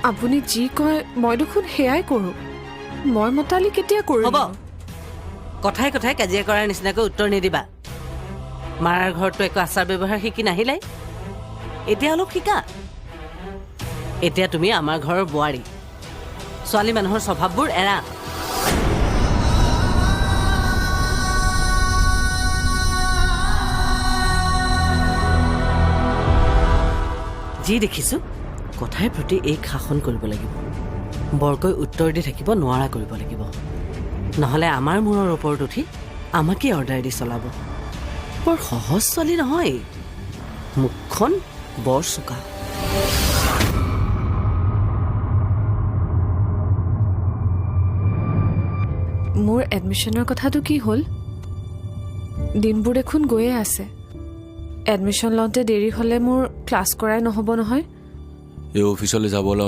আপুনি যি কয় মই দেখোন সেয়াই কৰোঁ মই মতালি কেতিয়া কৰিম হ'ব কথাই কথাই কাজিয়া কৰাৰ নিচিনাকৈ উত্তৰ নিদিবা মাৰাৰ ঘৰতো একো আচাৰ ব্যৱহাৰ শিকি নাহিলাই এতিয়া অলপ শিকা এতিয়া তুমি আমাৰ ঘৰৰ বোৱাৰী ছোৱালী মানুহৰ স্বভাৱবোৰ এৰা যি দেখিছো কথাৰ প্ৰতি এই শাসন কৰিব লাগিব বৰকৈ উত্তৰ দি থাকিব নোৱাৰা কৰিব লাগিব নহলে আমাৰ মূৰৰ ওপৰত উঠি আমাকে অৰ্ডাৰ দি চলাব বৰ সহজ ছোৱালী নহয় মুখখন বৰ চোকা মোৰ এডমিশ্যনৰ কথাটো কি হ'ল দিনবোৰ দেখোন গৈয়ে আছে এডমিশ্যন লওঁতে দেৰি হ'লে মোৰ ক্লাছ কৰাই নহ'ব নহয় এই অফিচলৈ যাব লওঁতে